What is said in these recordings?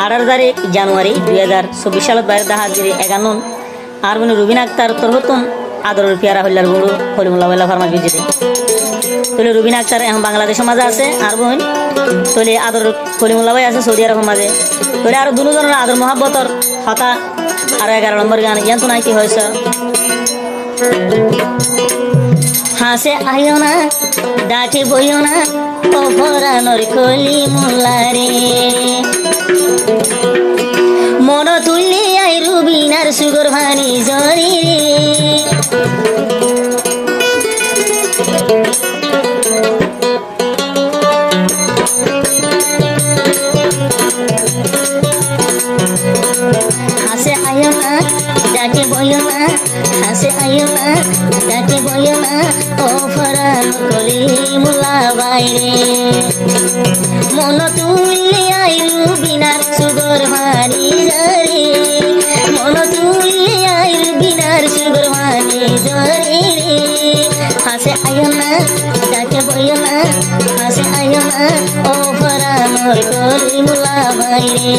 18 জানুয়ারি 2024 সালত বাইরে দাহাজিরি 11 আর বনু রুবিন আক্তার তরহতুন আদরের পিয়ারা হল্লার বড় হলিমুল্লাহ ওয়াল্লাহ ফার্মাস বিজিতে তলে রুবিন আক্তার এখন বাংলাদেশের মাঝে আছে আর বোন তলে আদর হলিমুল্লাহ ভাই আছে সৌদি আরবের মাঝে তলে আর দুজনের আদর মহাব্বতর হতা আর 11 নম্বর গান ইয়ান তো নাই কি হয়েছে হাসে আইও না ডাকে বইও না ও ফরানোর কলিমুল্লাহ রে মন তুললে আই রুবিনার সুগর ভানি জরি হাসে আইও না ডাকে বইও না হাসে আইও না ডাকে বইও না ও ফরানোর কলিমুল্লাহ বাইরে মন তুললে আই রুবিনার সুগর ভানি জরি মন তুললে আই রুবিনার সুগর ভানি জরি হাসে আইও না ডাকে বইও না হাসে আইও না ও ফরানোর কলিমুল্লাহ বাইরে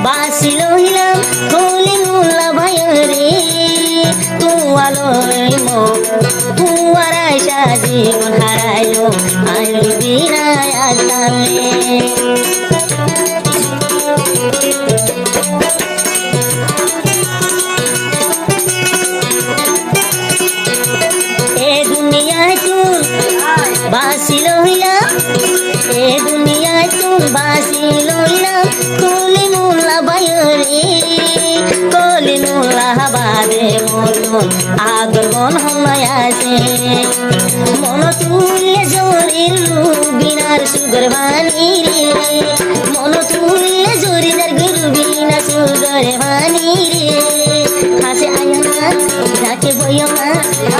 বাসিল হিলাম কলিমুল্লাহ ভাই রে তুয়ালোই মো তুয়ারাই সাজীবন হারাইলো আইল বিনায় আগালে এ দুনিয়ায় তুই বাসিল হিলাম এ দুনিয়ায় তুই বাসিল হিলাম কলিমুল্লাহ ভাই রে কলিমুল্লাহ বাদে মন আদর মন হমায় আছে মন তুললে জোরের রুবিনার সুগর ভানি রে মন তুললে জোরের রুবিনার সুগর ভানি রে হাসে আইও না ডাকে বইও না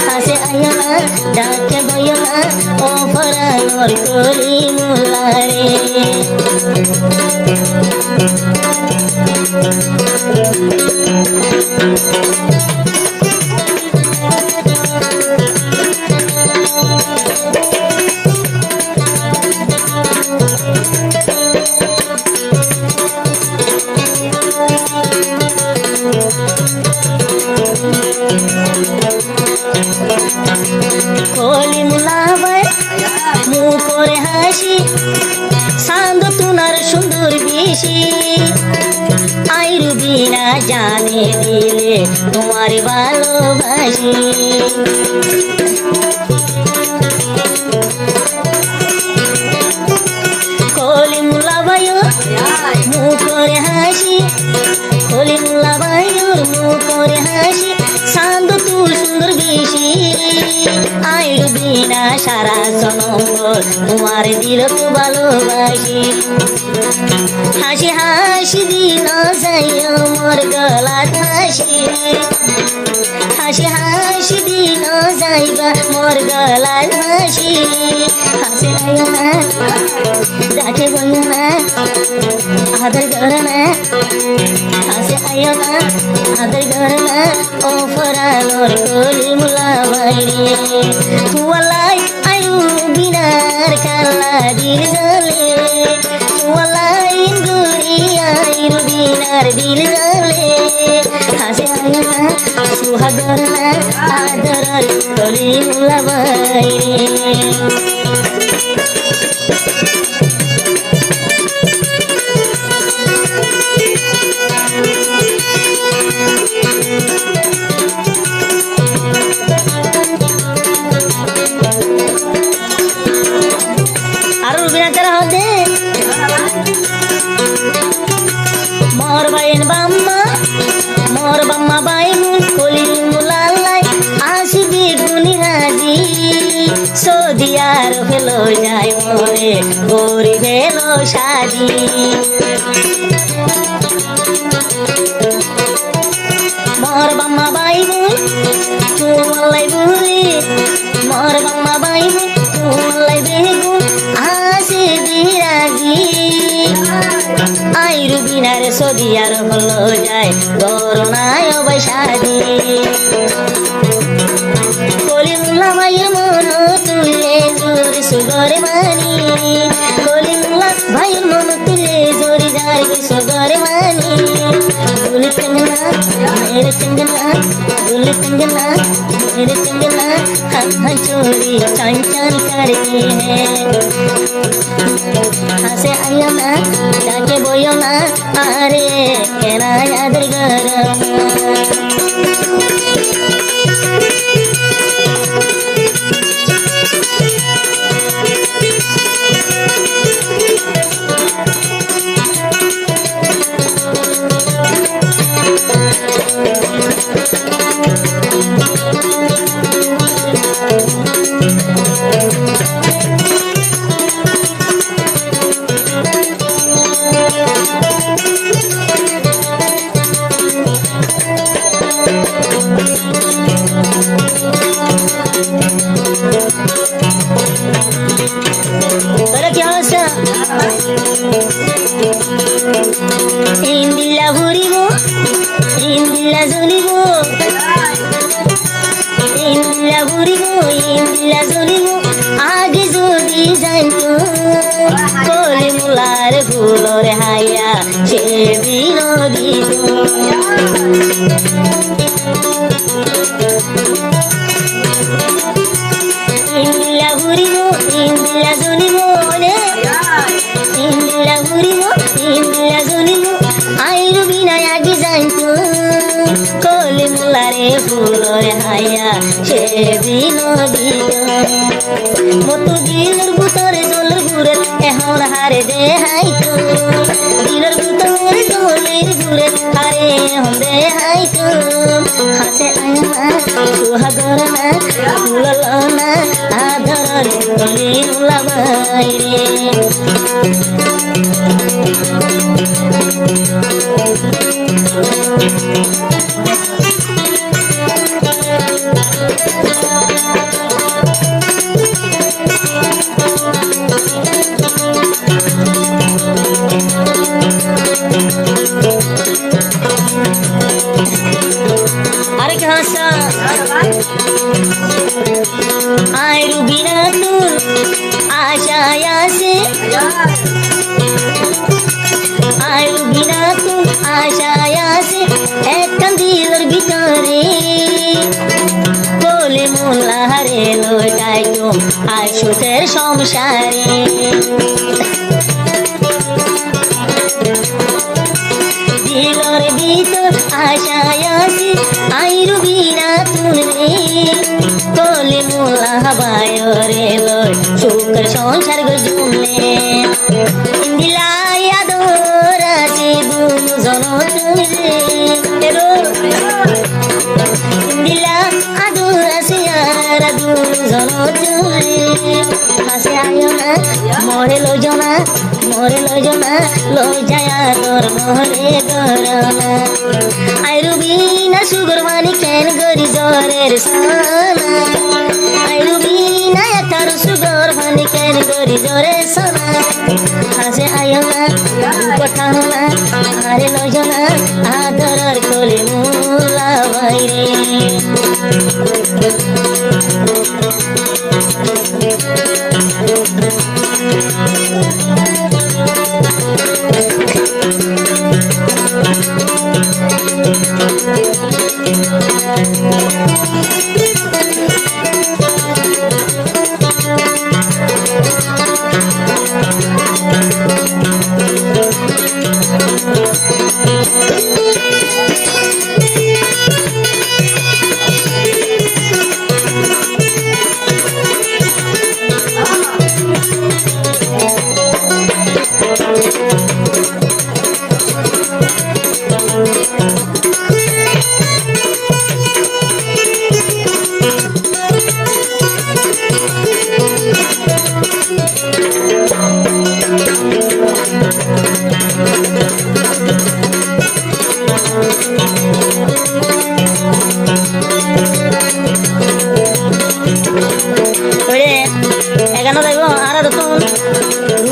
হাসে আইও না ডাকে বইও না ও ফরানোর কলিমুল্লাহ রে কলিমুল্লাহ ভাই মুখ করে হাসি সান্দ তুনার সুন্দর বেশি আই রুবিনা জানে দিলে তোমার ভালোবাসি কলিমুল্লাহ ভাই মুখ করে হাসি কলিমুল্লাহ ভাই মুখ করে হাসি সান্দ তুর সুন্দর বেশি আই রুবিনা সারা জনম তোমার দিল তো ভালোবাসি হাসি হাসি দিন যাইও মোর গলাত হাসি হাসি হাসি দিন যাইবা মোর গলাত হাসি হাসি আইও না ডাকে বইও না আদর করো না হাসি আইও না আদর করো না ও ফরানোর কলিমুল্লাহ বাইরে ওয়ালাই আই রুবিনার কালা দিল জ্বলে ওয়ালাই গুরি আই রুবিনার দিল জ্বলে হাসি আইও না সুহাগর না আদরের কলিমুল্লাহ বাইরে আরো রুবিনা তারা হতে মোর বাইন বাম্মা মোর বাম্মা বাইমুন কলিমুল্লাহ আসিবি গুনি হাজি সৌদি আরব লো যায় মোরে গরিবের সাজি মোর বাম্মা বাইবু চুলাই বুড়ি মোর বাম্মা বাইবু চুলাই বেগুন আসে বিরাজি আইরু বিনার সদিয়ার হলো যায় করোনায় বৈশাখী কলিমুল্লা ভাইয়ের মন তুলে জোর সুগর মানি কলিমুল্লা ভাইয়ের মন তুলে জোর যার সুগর মানি দুল চঙ্গনা মেরে চঙ্গনা दुल कंगना मेरे कंगना हाँ चोरी चान चान करती है हंसे आयो ना जाके बोयो ना अरे केना याद गरम Indila buribo, indila zulibo, indila buribo, indila zulibo. आगे जोड़ी जानतो, कोली मुलार भूलोर हाया, शेबी नदी तो. Indila buribo, indila zulibo, indila buribo, indila zulibo. आयरु बिना आगे जानतो कोली मुलारे फूलोरे हाया से बिनो दितो मतो दिलर बुतरे जोलर गुरे एहन हारे दे हाइतो दिलर बुतरे जोलर गुरे हारे हम दे हाइतो हासे आयना सुहागरना फूललना आदर कोली मुलाबाइरे अरे कहाँ सा आए रुबीना तुर आशाया से आए रुबीना तुर आशाया से एक कंदीलर बिचारे कोले मुल्ला हरे लोटाई तुम आशु तेर संसारे दिलर भीतर आशायासी आइरु बिना तुमरे कोले मुला हवायो रे लोय शुक्र संसार गजुमले इंदिला यादोरा से गुम जनो तुमरे रो इंदिला आदोरा से यारा गुम जनो तुमरे हासे आयो ना मोरे लो जना लो जाया तोर मोरे गरना आइरु बिना सुगरवानी केन गरी जरेर साना आइरु बिना यातार सुगरवानी केन गरी जरे साना हासे आयो ना पठाओ ना आरे लो जना आदरर कोले मुला बाइरे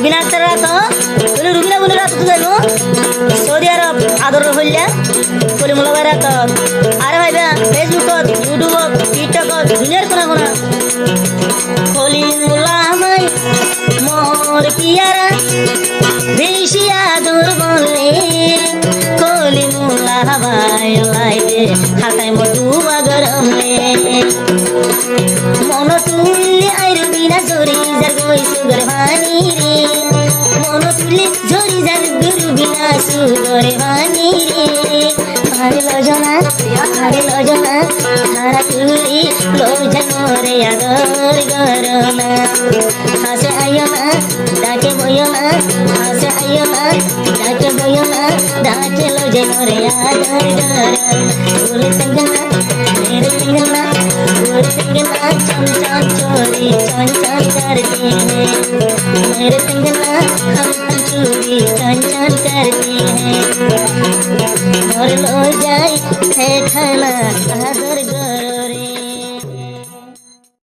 রুবিনা আক্তাররা তো বলে রুবিনা বলে রাত তো জানো সৌদি আরব আদর হইলা বলে মোলাবাইরা তো আরে ভাইবা ফেসবুকত ইউটিউবত টিকটকত দুনিয়ার কোনা কোনা কলি মোলামাই মোর পিয়ারা বেশি আদর বলে কলি মোলাবাই লাইতে হাতায় মধু গরমে মন তুললে আইর বিনা জরি যার গই সুগর ভানি রে মন তুললে জরি যার গুরু বিনা সুগর ভানি রে আরে লজনা ধারা তুলি লজনো রে আদর গরনা হাসে আইও না ডাকে বইও না হাসে আইও না ডাকে বইও না ডাকে লজনো রে আদর গরনা বলে তঙ্গনা मेरे तंगना और तंगना चम चम चोरी चम चम करते हैं मेरे तंगना हम चोरी चम चम करते हैं और लो जाए है खाना